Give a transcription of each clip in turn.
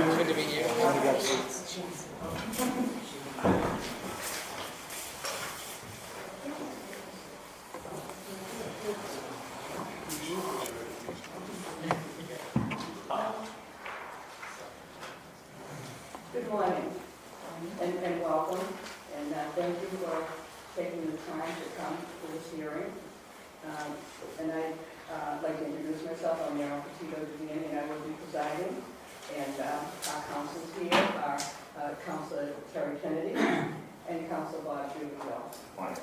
Good to meet you. Good morning, and welcome, and thank you for taking the time to come to this hearing. And I'd like to introduce myself. I'm Petitto, Devaney, and I will be presiding. And our councils here are Councilor Terry Kennedy and Councilor Jubinville.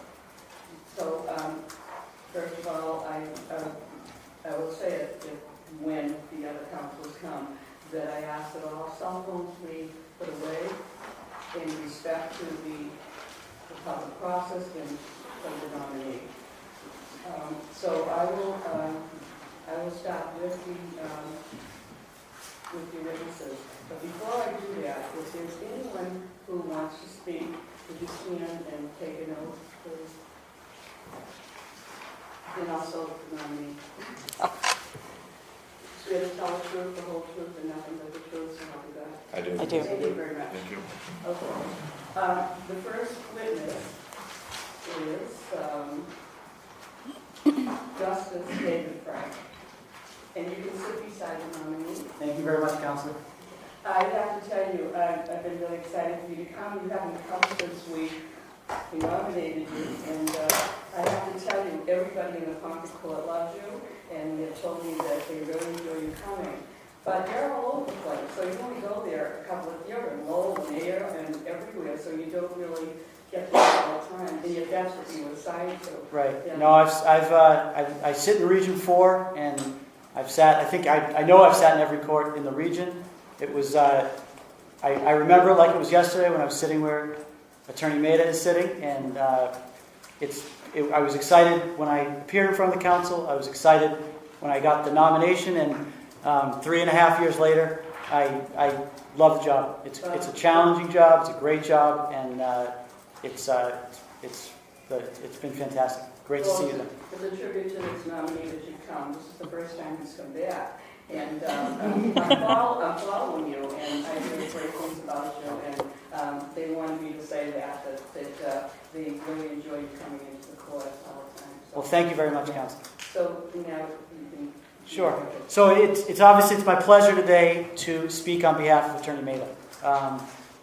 So, first of all, I will say it when the other councils come, that I ask that all cell phones be put away in respect to the public process and for the nominee. So I will start with the witnesses. But before I do that, if there's anyone who wants to speak, would you stand and take an oath, please? And also nominee. Swear to tell the truth, the whole truth, and nothing but the truth, so help you God. I do. I do. Thank you very much. Thank you. Okay. The first witness is Justice David Frank. And you can sit beside the nominee. Thank you very much, Councilor. I have to tell you, I've been really excited for you to come. You haven't come since we nominated you. And I have to tell you, everybody in the Concord court loves you. And they told me that they really enjoy you coming. But you're all over the place. So you only go there you're in Lowell and Air and everywhere. So you don't really get there all the time. And yet that's what you were assigned to. Right. Yeah. No, I sit in Region 4, and I've sat, I know I've sat in every court in the region. It was, I remember it like it was yesterday when I was sitting where Attorney Mehta is sitting, and I was excited when I appeared in front of the council. I was excited when I got the nomination, and 3.5 years later, I love the job. It's a challenging job. It's a great job, and it's been fantastic. Great to see you there. As a tribute to this nominee that you've come, this is the first time he's come back. And I'm following you, and I hear great things about you, and they wanted me to say that they really enjoy you coming into the court all the time. So, Well, thank you very much, Councilor. So now you can... Sure. So it's obviously my pleasure today to speak on behalf of Attorney Mehta.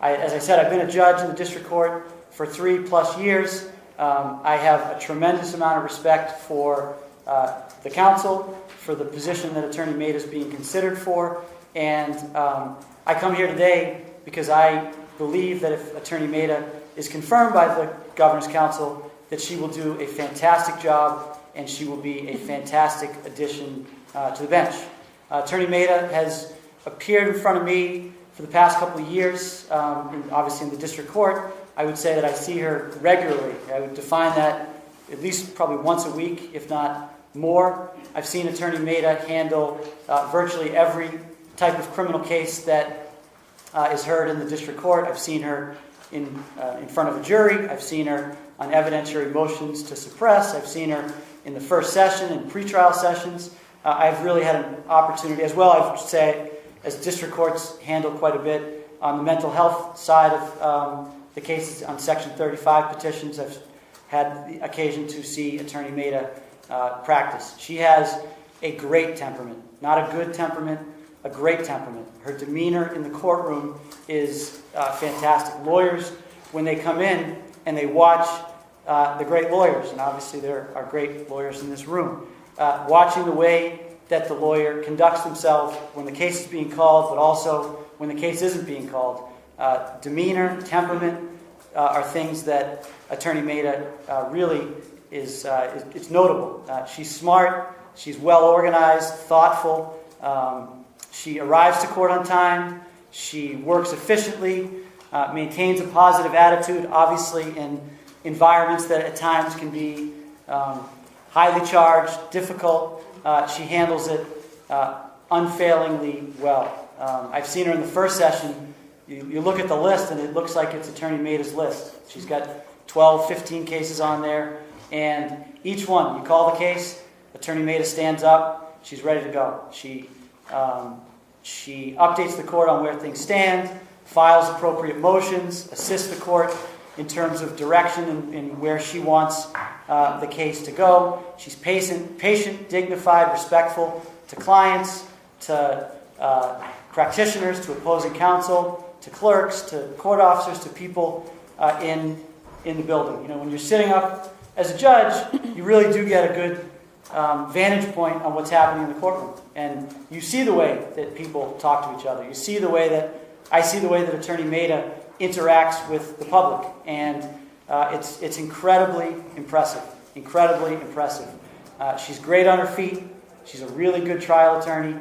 As I said, I've been a judge in the district court for 3+ years. I have a tremendous amount of respect for the council, for the position that Attorney Mehta is being considered for, and I come here today because I believe that if Attorney Mehta is confirmed by the Governor's Council, that she will do a fantastic job and she will be a fantastic addition to the bench. Attorney Mehta has appeared in front of me for the past couple of years, obviously in the district court. I would say that I see her regularly. I would define that at least probably once a week, if not more. I've seen Attorney Mehta handle virtually every type of criminal case that is heard in the district court. I've seen her in front of a jury. I've seen her on evidentiary motions to suppress. I've seen her in the first session and pretrial sessions. I've really had an opportunity as well, I would say, as district courts handle quite a bit on the mental health side of the cases on Section 35 petitions. I've had the occasion to see Attorney Mehta practice. She has a great temperament, not a good temperament, a great temperament. Her demeanor in the courtroom is fantastic. Lawyers, when they come in and they watch the great lawyers, and obviously there are great lawyers in this room, watching the way that the lawyer conducts themselves when the case is being called, but also when the case isn't being called. Demeanor, temperament are things that Attorney Mehta really is it's notable. She's smart, she's well organized, thoughtful. She arrives to court on time. She works efficiently, maintains a positive attitude, obviously in environments that at times can be highly charged, difficult. She handles it unfailingly well. I've seen her in the first session. You look at the list and it looks like it's Attorney Mehta's list. She's got 12, 15 cases on there, and each one, you call the case, Attorney Mehta stands up, she's ready to go. She She updates the court on where things stand, files appropriate motions, assists the court in terms of direction and where she wants the case to go. She's patient, dignified, respectful to clients, to practitioners, to opposing counsel, to clerks, to court officers, to people in the building. You know, when you're sitting up as a judge, you really do get a good vantage point on what's happening in the courtroom. And you see the way that people talk to each other. You see the way that I see the way that Attorney Mehta interacts with the public, and it's incredibly impressive. Incredibly impressive. She's great on her feet. She's a really good trial attorney.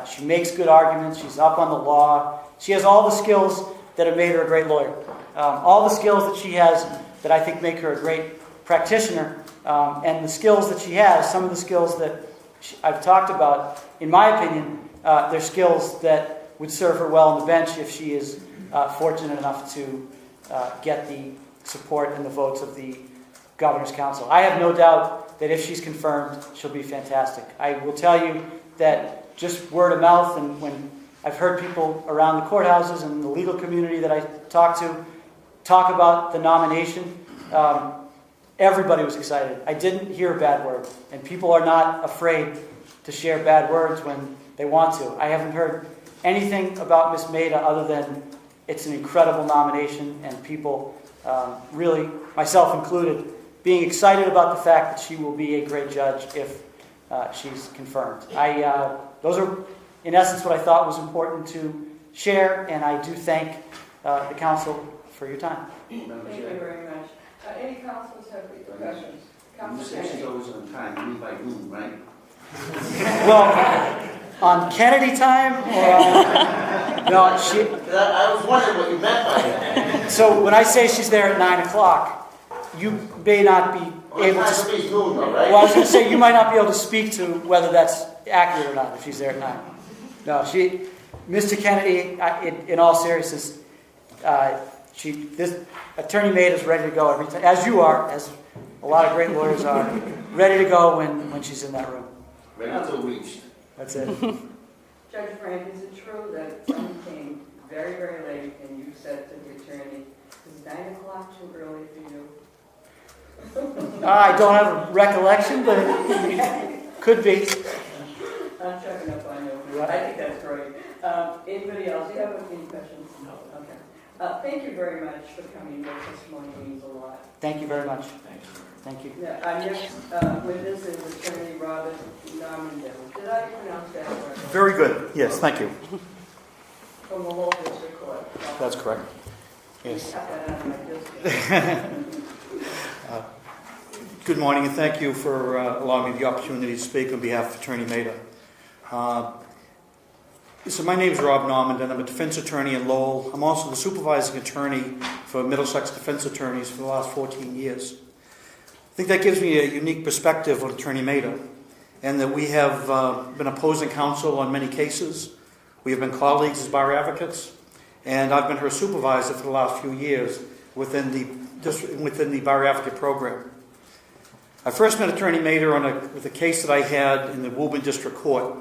She makes good arguments. She's up on the law. She has all the skills that have made her a great lawyer. All the skills that she has that I think make her a great practitioner, and the skills that she has, some of the skills that I've talked about, in my opinion, they're skills that would serve her well on the bench if she is fortunate enough to get the support and the votes of the Governor's Council. I have no doubt that if she's confirmed, she'll be fantastic. I will tell you that just word of mouth, and when I've heard people around the courthouses and the legal community that I talk about the nomination, everybody was excited. I didn't hear a bad word, and people are not afraid to share bad words when they want to. I haven't heard anything about Miss Mehta other than it's an incredible nomination, and people, really, myself included, being excited about the fact that she will be a great judge if she's confirmed. Those are, in essence, what I thought was important to share, and I do thank the council for your time. Thank you very much. Any councilors have questions? You say she's always on time, you mean by noon, right? Well, on Kennedy time, or no, I was wondering what you meant by that. So when I say she's there at 9 o'clock, you may not be able to speak. Noon, though, right? Well, I was going to say you might not be able to speak to whether that's accurate or not if she's there at 9. No, Mr. Kennedy, in all seriousness, this Attorney Mehta is ready to go every time, as you are, as a lot of great lawyers are, ready to go when she's in that room. Ready to reach. That's it. Judge Frank, is it true that someone came very, very late and you said to the attorney, is 9 o'clock too early for you? I don't have a recollection, but it could be. I'm checking up on you. I think that's great. Anybody else? Do you have any questions? No. Okay. Thank you very much for coming. Your testimony means a lot. Thank you very much. Thank you. Yeah, our next witness is Attorney Robert Normandin. Did I pronounce that right? Very good. Yes, thank you. From the Law District Court. That's correct. Yes. Cut that out of my district. Good morning, and thank you for allowing me the opportunity to speak on behalf of Attorney Mehta. So my name is Rob Normandin. I'm a defense attorney in Lowell. I'm also the supervising attorney for Middlesex defense attorneys for the last 14 years. I think that gives me a unique perspective on Attorney Mehta, and that we have been opposing counsel on many cases. We have been colleagues as bar advocates, and I've been her supervisor for the last few years within the bar advocate program. I first met Attorney Mehta with a case that I had in the Woburn District Court.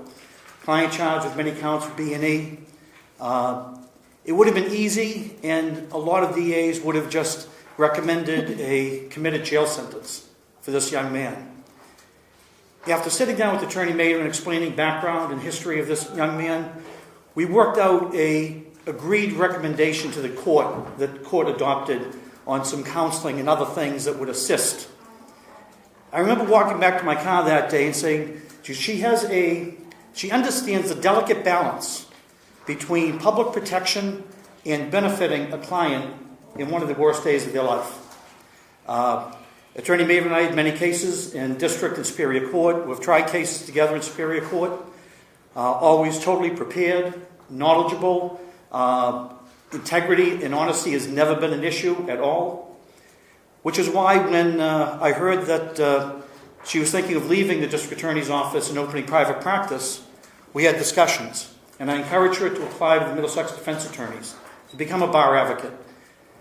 Client charged with many counts of B&E. It would have been easy, and a lot of DAs would have just recommended a committed jail sentence for this young man. After sitting down with Attorney Mehta and explaining background and history of this young man, we worked out a agreed recommendation to the court that the court adopted on some counseling and other things that would assist. I remember walking back to my car that day and saying, she understands the delicate balance between public protection and benefiting a client in one of the worst days of their life. Attorney Mehta and I had many cases in district and superior court. We've tried cases together in superior court. Always totally prepared, knowledgeable. Integrity and honesty has never been an issue at all. Which is why when I heard that she was thinking of leaving the district attorney's office and opening private practice, we had discussions. And I encouraged her to apply to the Middlesex defense attorneys to become a bar advocate.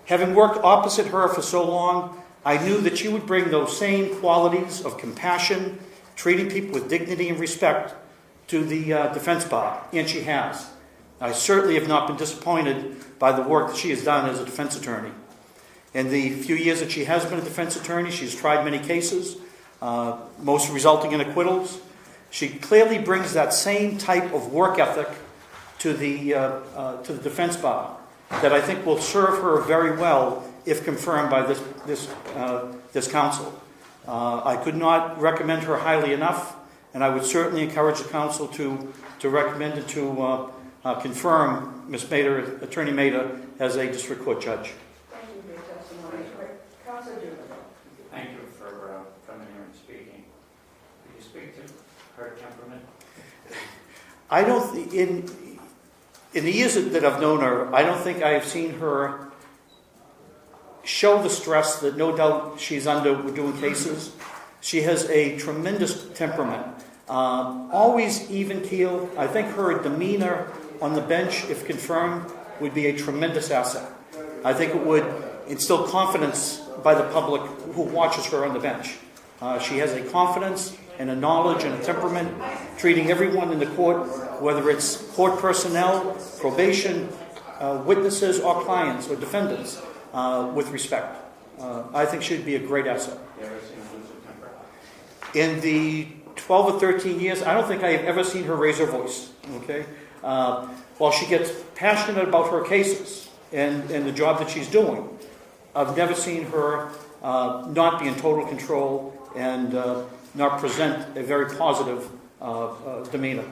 Having worked opposite her for so long, I knew that she would bring those same qualities of compassion, treating people with dignity and respect to the defense bar, and she has. I certainly have not been disappointed by the work that she has done as a defense attorney. In the few years that she has been a defense attorney, she's tried many cases, most resulting in acquittals. She clearly brings that same type of work ethic to the defense bar that I think will serve her very well if confirmed by this council. I could not recommend her highly enough, and I would certainly encourage the council to recommend and to confirm Ms. Mehta, Attorney Mehta, as a district court judge. Thank you for your testimony. Councilor Jubinville. Thank you for coming here and speaking. Could you speak to her temperament? I don't, in the years that I've known her, I don't think I have seen her show the stress that no doubt she's under doing cases. She has a tremendous temperament. Always even keel. I think her demeanor on the bench, if confirmed, would be a tremendous asset. I think it would instill confidence by the public who watches her on the bench. She has a confidence and a knowledge and a temperament, treating everyone in the court, whether it's court personnel, probation, witnesses, or clients or defendants, with respect. I think she'd be a great asset. You ever seen her lose her temper? In the 12 or 13 years, I don't think I have ever seen her raise her voice. Okay, while she gets passionate about her cases and the job that she's doing, I've never seen her not be in total control and not present a very positive demeanor.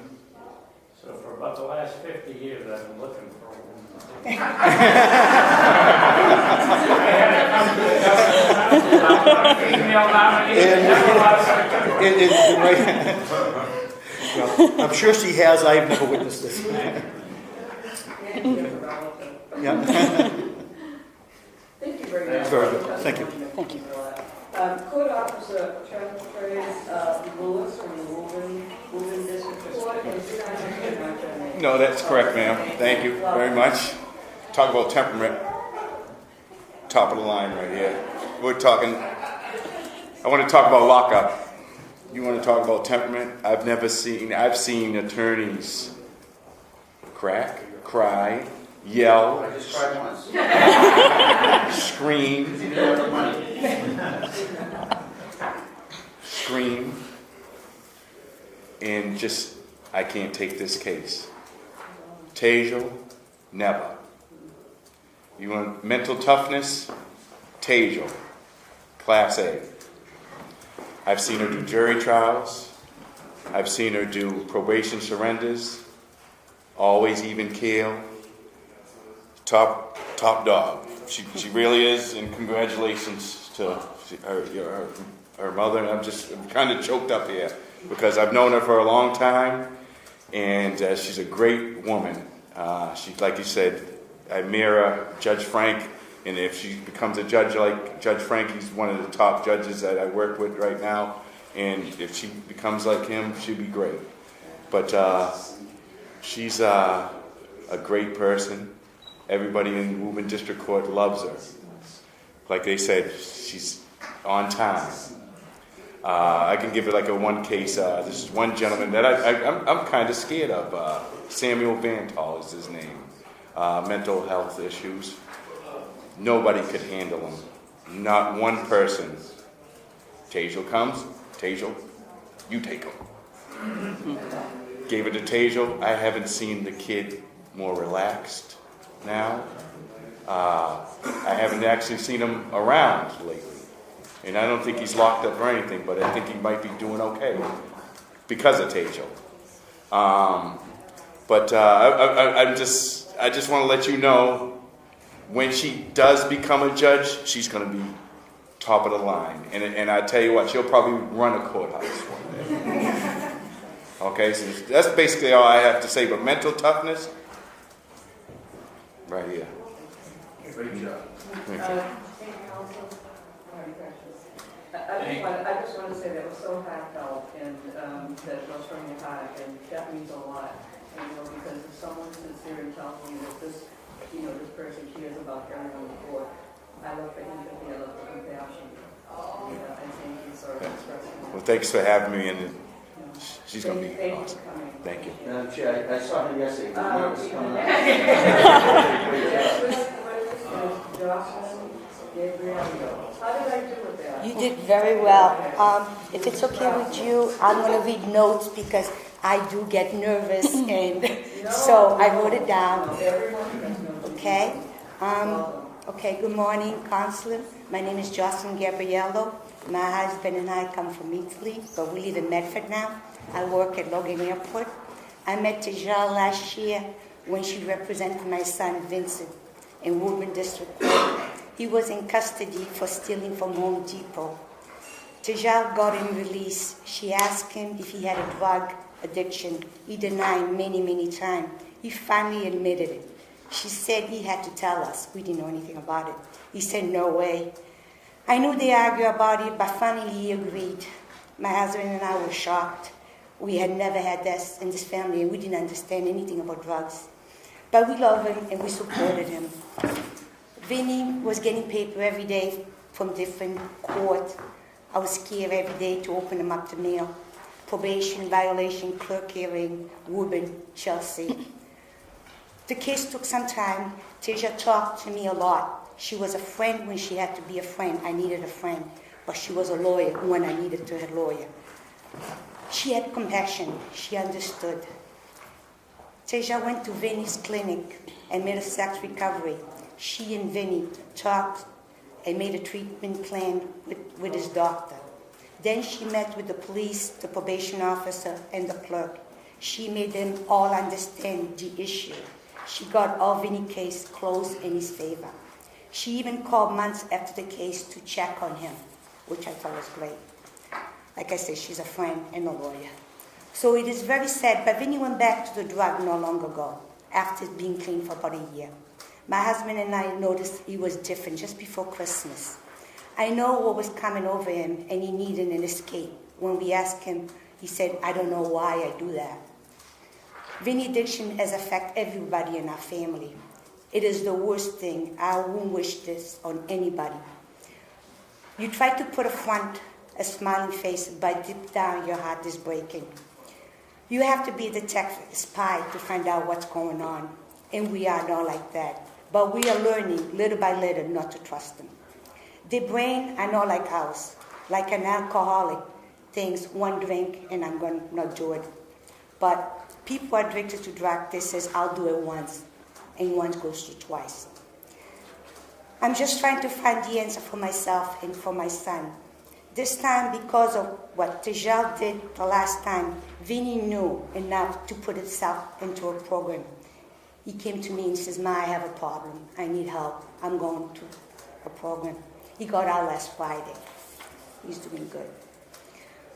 So for about the last 50 years, I've been looking for a woman. Female nominee. I'm sure she has. I've never witnessed this. Yeah. Thank you very much. Very good. Thank you. Thank you. Court Officer Terrence Lewis from the Woburn District Court. No, that's correct, ma'am. Thank you very much. Talk about temperament. Top of the line right here. We're talking, I want to talk about lockup. You want to talk about temperament? I've seen attorneys crack, cry, yell, I just tried once. scream, You didn't have the money. scream, and just, I can't take this case. Tejal, never. You want mental toughness? Tejal, Class A. I've seen her do jury trials. I've seen her do probation surrenders. Always even keel. Top dog. She really is, and congratulations to her mother. And I'm kind of choked up here because I've known her for a long time, and she's a great woman. She, like you said, I mirror Judge Frank, and if she becomes a judge like Judge Frank, he's one of the top judges that I work with right now, and if she becomes like him, she'd be great. But she's a great person. Everybody in Woburn District Court loves her. Like they said, she's on time. I can give it like a one case. This is one gentleman that I'm kind of scared of. Samuel Vantall is his name. Mental health issues. Nobody could handle him. Not one person. Tejal comes. Tejal, you take him. Gave it to Tejal. I haven't seen the kid more relaxed now. I haven't actually seen him around lately. And I don't think he's locked up or anything, but I think he might be doing okay because of Tejal. But I just want to let you know, when she does become a judge, she's going to be top of the line. And I tell you what, she'll probably run a courthouse one day. Okay, so that's basically all I have to say. But mental toughness, right here. Great job. I just want to say that was so heartfelt, and that was from your heart, and that means a lot. Because if someone's sincere and tells me that this person cares about everyone in the court, I look for empathy, I look for compassion. And I thank you for expressing that. Well, thanks for having me, and She's going to be Thank you awesome. for coming. Thank you. Madam Chair, I saw him yesterday. He was nervous coming out. Jocelyn, Gabriello. How did I do with that? You did very well. If it's okay with you, I'm going to read notes because I do get nervous, and so I wrote it down. Okay? Okay, good morning, Counselor. My name is Jocelyn Gabriello. My husband and I come from Italy, but we live in Medford now. I work at Logan Airport. I met Tejal last year when she represented my son Vincent in Woburn District Court. He was in custody for stealing from Home Depot. Tejal got him released. She asked him if he had a drug addiction. He denied many, many times. He finally admitted it. She said he had to tell us. We didn't know anything about it. He said, no way. I knew they argued about it, but finally he agreed. My husband and I were shocked. We had never had this in this family, and we didn't understand anything about drugs. But we love him, and we supported him. Vinny was getting paper every day from different courts. I was scared every day to open them up to mail. Probation, violation, clerk hearing, Woburn, Chelsea. The case took some time. Tejal talked to me a lot. She was a friend when she had to be a friend. I needed a friend. But she was a lawyer when I needed to have a lawyer. She had compassion. She understood. Tejal went to Vinny's clinic and made a sex recovery. She and Vinny talked and made a treatment plan with his doctor. Then she met with the police, the probation officer, and the clerk. She made them all understand the issue. She got all Vinny's case closed in his favor. She even called months after the case to check on him, which I thought was great. Like I said, she's a friend and a lawyer. So it is very sad, but Vinny went back to the drug not long ago, after being clean for about a year. My husband and I noticed he was different just before Christmas. I know what was coming over him, and he needed an escape. When we asked him, he said, I don't know why I do that. Vinny addiction has affected everybody in our family. It is the worst thing. I won't wish this on anybody. You try to put a front, a smiling face, but deep down your heart is breaking. You have to be a detective, a spy, to find out what's going on. And we are not like that. But we are learning, little by little, not to trust them. Their brain are not like ours. Like an alcoholic thinks one drink and I'm going to not do it. But people are addicted to drugs. They says, I'll do it once. And once goes to twice. I'm just trying to find the answer for myself and for my son. This time, because of what Tejal did the last time, Vinny knew enough to put himself into a program. He came to me and says, Ma, I have a problem. I need help. I'm going to a program. He got out last Friday. He's doing good.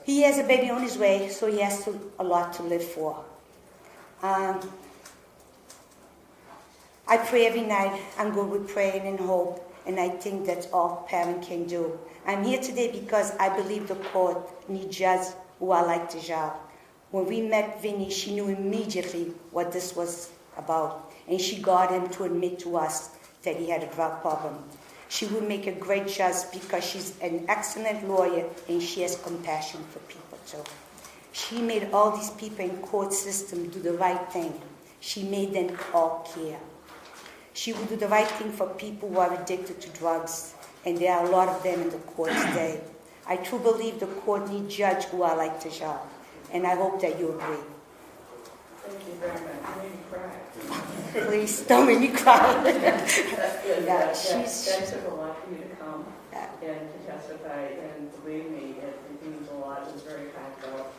He has a baby on his way, so he has a lot to live for. I pray every night. I'm good with praying and hope, and I think that's all parent can do. I'm here today because I believe the court needs judges who are like Tejal. When we met Vinny, she knew immediately what this was about, and she got him to admit to us that he had a drug problem. She would make a great judge because she's an excellent lawyer and she has compassion for people too. She made all these people in court system do the right thing. She made them all care. She would do the right thing for people who are addicted to drugs, and there are a lot of them in the court today. I truly believe the court needs judges who are like Tejal, and I hope that you agree. Thank you very much. You made me cry. Please don't make me cry. That she's- took a lot for you to come and to testify, and believe me, it means a lot. It's very heartfelt.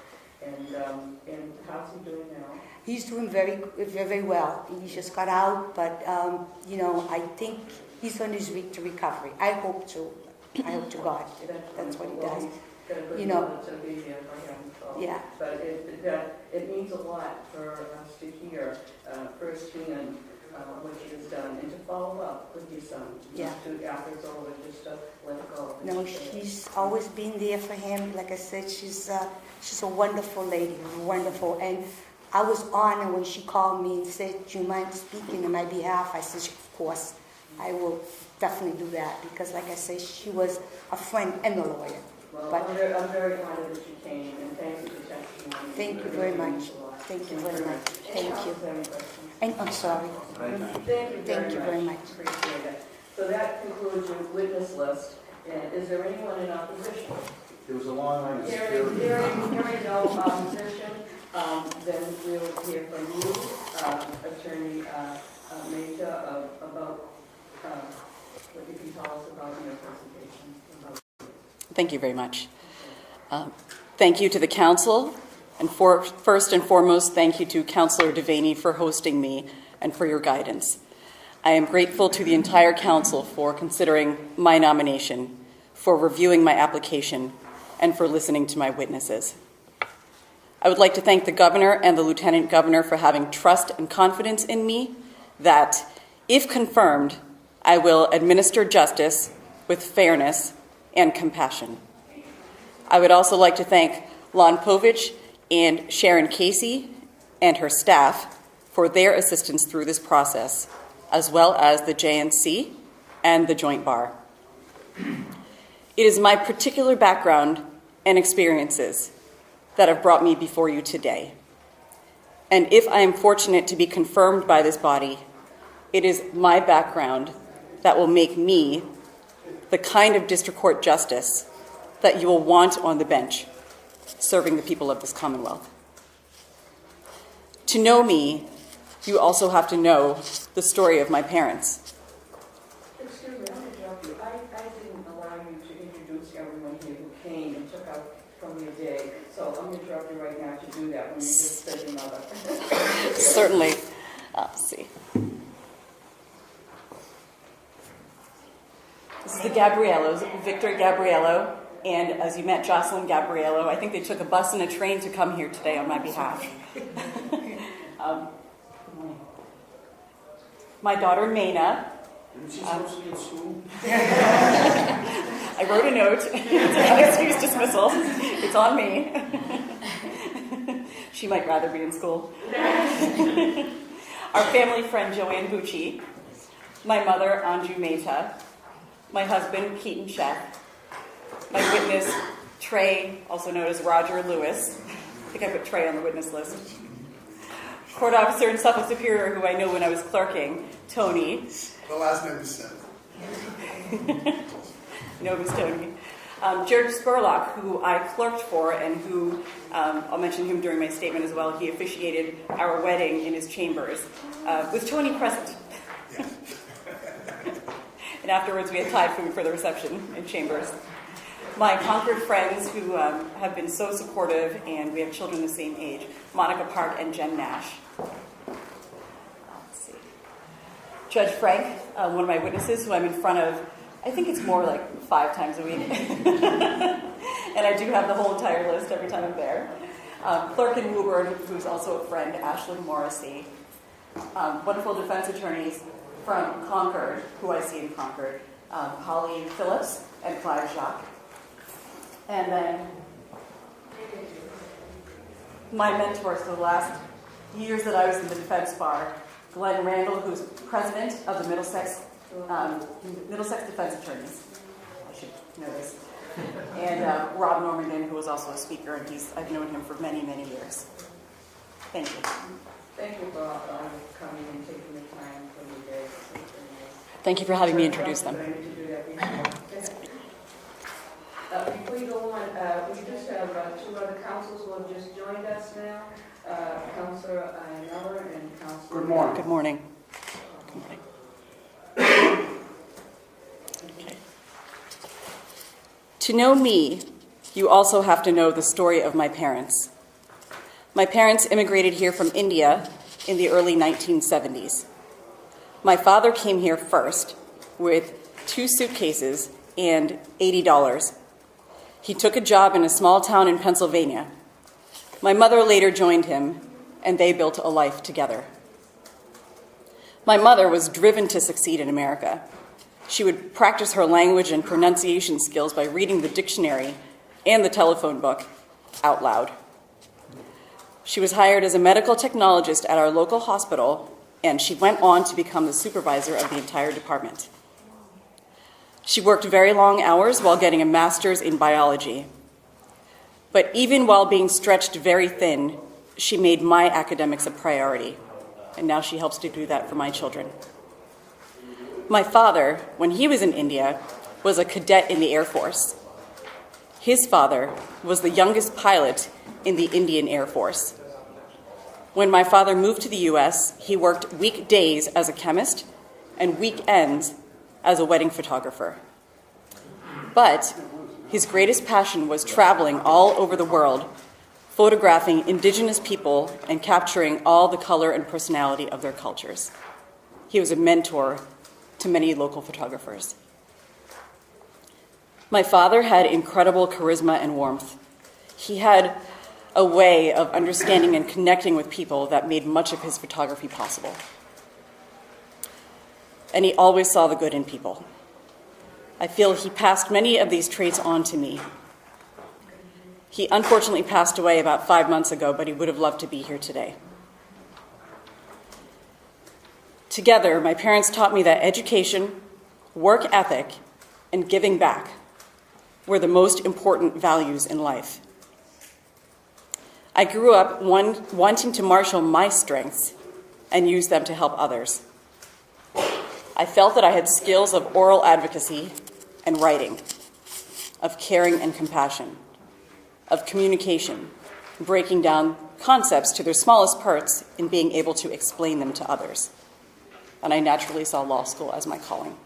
And how's he doing now? He's doing very, very well. He just got out, but I think he's on his way to recovery. I hope to. I hope to God. That's what he does. Got a good You know. mother to be there for him. So. Yeah. But it means a lot for us to hear firsthand what she has done, and to follow up with your son. Yeah. To after it's over, just to let it go. No, she's always been there for him. Like I said, she's a wonderful lady, wonderful. And I was honored when she called me and said, "Do you mind speaking on my behalf?" I said, "Of course, I will definitely do that." Because, like I said, she was a friend and a lawyer. Well, But- I'm very honored that you came, and thank you for testimony. Thank you very much. Thank you very much. Thank you. And I'm sorry. Thank you very much. Appreciate it. So that concludes your witness list. And is there anyone in opposition? There was a long line of Hearing security. no opposition, then we'll hear from you, Attorney Mehta, about what you can tell us about your presentation. Thank you very much. Thank you to the council, and first and foremost, thank you to Councillor Devaney for hosting me and for your guidance. I am grateful to the entire council for considering my nomination, for reviewing my application, and for listening to my witnesses. I would like to thank the governor and the lieutenant governor for having trust and confidence in me that, if confirmed, I will administer justice with fairness and compassion. I would also like to thank Lon Povich and Sharon Caissie and her staff for their assistance through this process, as well as the JNC and the Joint Bar. It is my particular background and experiences that have brought me before you today. And if I am fortunate to be confirmed by this body, it is my background that will make me the kind of district court justice that you will want on the bench, serving the people of this Commonwealth. To know me, you also have to know the story of my parents. Excuse me, I'm going to interrupt you. I didn't allow you to introduce everyone here who came and took out from your day. So I'm going to interrupt you right now to do that when you just said your mother. Certainly. Let's see. This is the Gabriellos, Victor Gabriello, and as you met, Jocelyn Gabriello. I think they took a bus and a train to come here today on my behalf. My daughter, Mehta. Isn't she supposed to be in school? I wrote a note. It's an unexcused dismissal. It's on me. She might rather be in school. Our family friend, Joanne Bucci. My mother, Anju Mehta. My husband, Keaton Sheff. My witness, Trey, also known as Roger Lewis. I think I put Trey on the witness list. Court officer in Suffolk Superior, who I know when I was clerking, Tony. The last name is Seth. No, it was Tony. Judge Spurlock, who I clerked for and who, I'll mention him during my statement as well, he officiated our wedding in his chambers, with Tony present. Yeah. And afterwards we had Thai food for the reception in chambers. My Concord friends who have been so supportive, and we have children the same age, Monica Park and Jen Nash. Let's see. Judge Frank, one of my witnesses who I'm in front of, I think it's more like 5 times a week. And I do have the whole entire list every time I'm there. Clerk in Woburn, who's also a friend, Ashlyn Morrissey. Wonderful defense attorneys from Concord, who I see in Concord, Holly Phillips and Clive Jacques. And then my mentors for the last years that I was in the defense bar, Glenn Randall, who's president of the Middlesex Defense Attorneys. I should know this. And Rob Normandin, who was also a speaker, and I've known him for many, many years. Thank you. Thank you for coming and taking the time from your day. Thank you for having me introduce them. Before you go on, we just have 2 other councils who have just joined us now. Councillor Ianella and Councillor... Good morning. Good morning. Good morning. Okay. To know me, you also have to know the story of my parents. My parents immigrated here from India in the early 1970s. My father came here first with 2 suitcases and $80. He took a job in a small town in Pennsylvania. My mother later joined him, and they built a life together. My mother was driven to succeed in America. She would practice her language and pronunciation skills by reading the dictionary and the telephone book out loud. She was hired as a medical technologist at our local hospital, and she went on to become the supervisor of the entire department. She worked very long hours while getting a master's in biology. But even while being stretched very thin, she made my academics a priority, and now she helps to do that for my children. My father, when he was in India, was a cadet in the Air Force. His father was the youngest pilot in the Indian Air Force. When my father moved to the U.S., he worked weekdays as a chemist and weekends as a wedding photographer. But his greatest passion was traveling all over the world, photographing indigenous people and capturing all the color and personality of their cultures. He was a mentor to many local photographers. My father had incredible charisma and warmth. He had a way of understanding and connecting with people that made much of his photography possible. And he always saw the good in people. I feel he passed many of these traits on to me. He unfortunately passed away about 5 months ago, but he would have loved to be here today. Together, my parents taught me that education, work ethic, and giving back were the most important values in life. I grew up wanting to marshal my strengths and use them to help others. I felt that I had skills of oral advocacy and writing, of caring and compassion, of communication, breaking down concepts to their smallest parts and being able to explain them to others. And I naturally saw law school as my calling.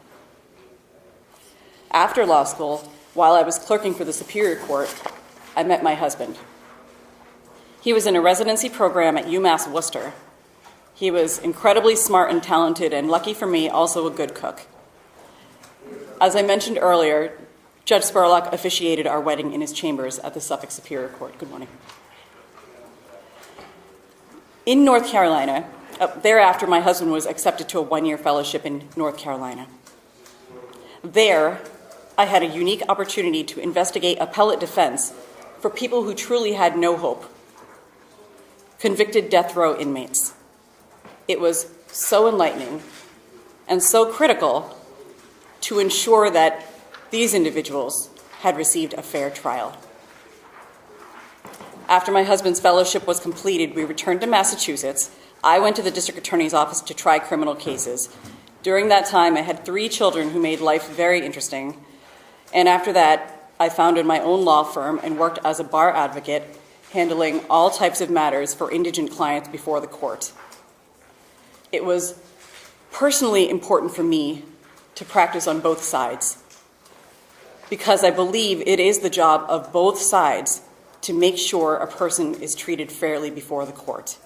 After law school, while I was clerking for the Superior Court, I met my husband. He was in a residency program at UMass Worcester. He was incredibly smart and talented, and lucky for me, also a good cook. As I mentioned earlier, Judge Spurlock officiated our wedding in his chambers at the Suffolk Superior Court. Good morning. In North Carolina, thereafter my husband was accepted to a 1-year fellowship in North Carolina. There, I had a unique opportunity to investigate appellate defense for people who truly had no hope, convicted death row inmates. It was so enlightening and so critical to ensure that these individuals had received a fair trial. After my husband's fellowship was completed, we returned to Massachusetts. I went to the district attorney's office to try criminal cases. During that time, I had 3 children who made life very interesting. And after that, I founded my own law firm and worked as a bar advocate, handling all types of matters for indigent clients before the court. It was personally important for me to practice on both sides, because I believe it is the job of both sides to make sure a person is treated fairly before the court.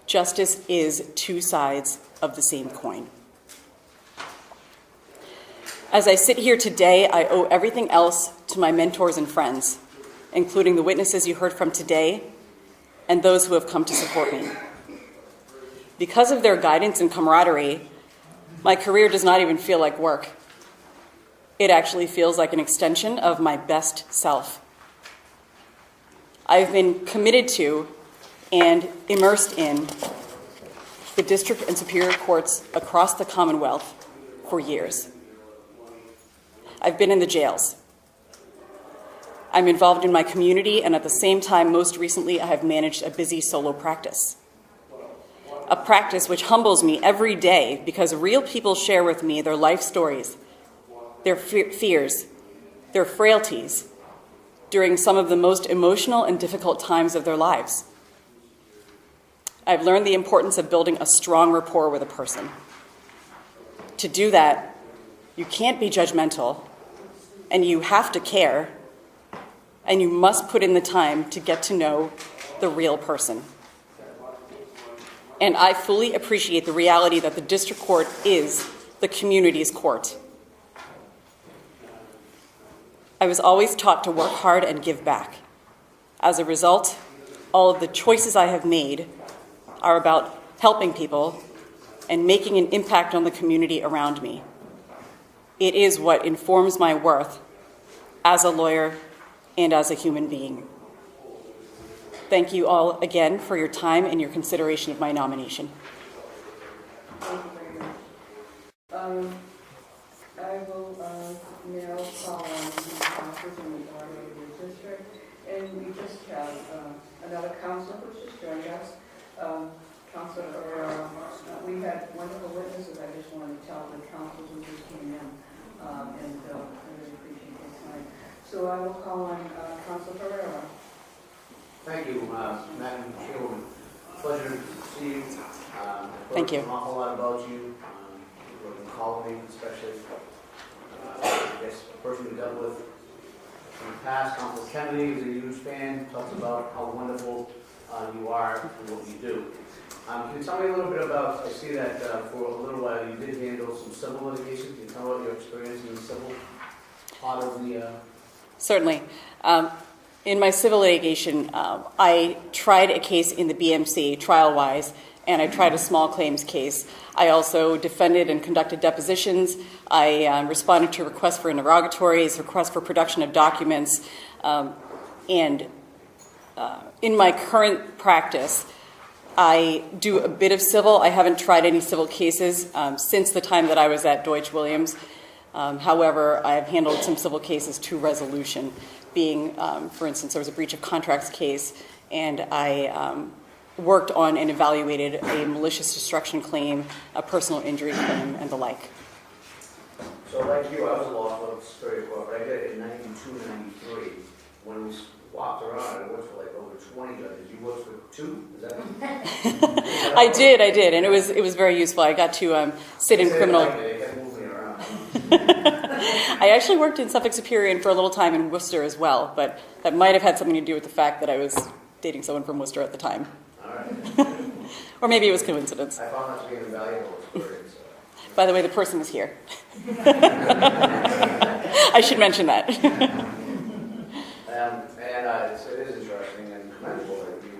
Justice is 2 sides of the same coin. As I sit here today, I owe everything else to my mentors and friends, including the witnesses you heard from today and those who have come to support me. Because of their guidance and camaraderie, my career does not even feel like work. It actually feels like an extension of my best self. I've been committed to and immersed in the district and superior courts across the Commonwealth for years. I've been in the jails. I'm involved in my community, and at the same time, most recently, I have managed a busy solo practice. A practice which humbles me every day because real people share with me their life stories, their fears, their frailties during some of the most emotional and difficult times of their lives. I've learned the importance of building a strong rapport with a person. To do that, you can't be judgmental, and you have to care, and you must put in the time to get to know the real person. And I fully appreciate the reality that the district court is the community's court. I was always taught to work hard and give back. As a result, all of the choices I have made are about helping people and making an impact on the community around me. It is what informs my worth as a lawyer and as a human being. Thank you all again for your time and your consideration of my nomination. Thank you very much. I will now call on the officers in the order of your district. And we just have another counselor who's just joined us. Counselor Ferreira, we had wonderful witnesses. I just wanted to tell the counselors who just came in, and I really appreciate your time. So I will call on Counselor Ferreira. Thank you, Madam Chairwoman. Pleasure to see you. Thank you. An awful lot about you. You wrote in Colony, especially. I guess a person we dealt with in the past, Council Kennedy, was a huge fan, talks about how wonderful you are and what you do. Can you tell me a little bit about, I see that for a little while you did handle some civil litigation. Can you tell me about your experience in the civil part of the... Certainly. In my civil litigation, I tried a case in the BMC, trial-wise, and I tried a small claims case. I also defended and conducted depositions. I responded to requests for interrogatories, requests for production of documents, and in my current practice, I do a bit of civil. I haven't tried any civil cases since the time that I was at Deutsch Williams. However, I have handled some civil cases to resolution, being, for instance, there was a breach of contracts case, and I worked on and evaluated a malicious destruction claim, a personal injury claim, and the like. So like you, I was a law firm superior court, but I did it in 92, 93. When we walked around, I worked for like over 20 judges. You worked for 2? Is that I did, and it was very useful. I got to sit in criminal. They kept moving around. I actually worked in Suffolk Superior and for a little time in Worcester as well, but that might have had something to do with the fact that I was dating someone from Worcester at the time. All right. Or maybe it was coincidence. I found that to be an invaluable experience. By the way, the person is here. I should mention that. It is interesting and commendable that you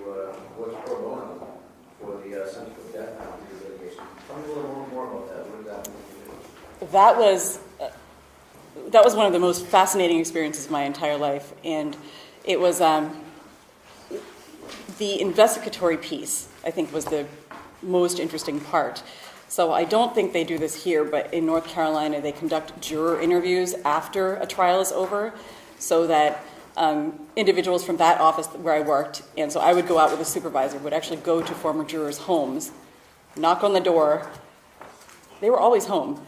worked pro bono for the Center for the Death Penalty litigation. Tell me a little more about that. What did that mean? That was one of the most fascinating experiences of my entire life, and it was the investigatory piece, I think, was the most interesting part. So I don't think they do this here, but in North Carolina, they conduct juror interviews after a trial is over, so that individuals from that office where I worked, and so I would go out with a supervisor, would actually go to former jurors' homes, knock on the door. They were always home,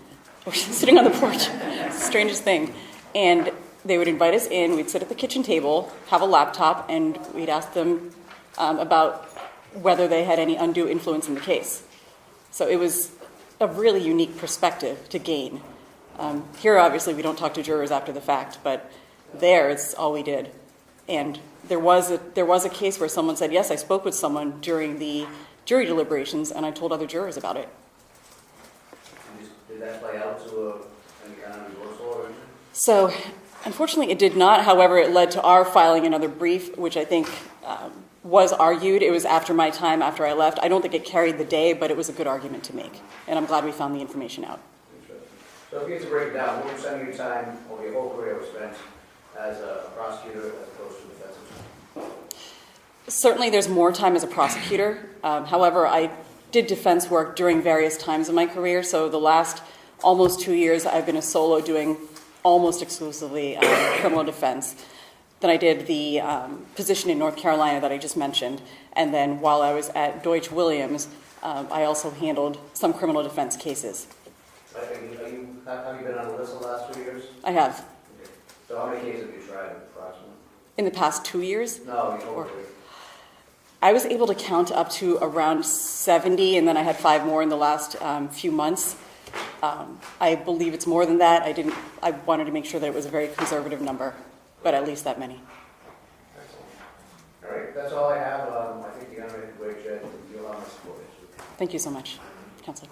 or sitting on the porch, strangest thing. And they would invite us in, we'd sit at the kitchen table, have a laptop, and we'd ask them about whether they had any undue influence in the case. So it was a really unique perspective to gain. Here, obviously, we don't talk to jurors after the fact, but there, it's all we did. And there was a case where someone said, yes, I spoke with someone during the jury deliberations, and I told other jurors about it. Did that play out to any kind of reversal or anything? So, unfortunately, it did not. However, it led to our filing another brief, which I think was argued. It was after my time, after I left. I don't think it carried the day, but it was a good argument to make. And I'm glad we found the information out. So if you had to break it down, what percent of your time or your whole career was spent as a prosecutor as opposed to a defense attorney? Certainly there's more time as a prosecutor. However, I did defense work during various times of my career. So the last almost 2 years, I've been a solo doing almost exclusively criminal defense. Then I did the position in North Carolina that I just mentioned. And then while I was at Deutsch Williams, I also handled some criminal defense cases. Have you been on the list the last 2 years? I have. Okay. So how many cases have you tried approximately? In the past 2 years? No, you told me. I was able to count up to around 70, and then I had 5 more in the last few months. I believe it's more than that. I wanted to make sure that it was a very conservative number, but at least that many. Excellent. All right, that's all I have. I think you're going to make a great judge. You'll have my support. Thank you so much, Counselor.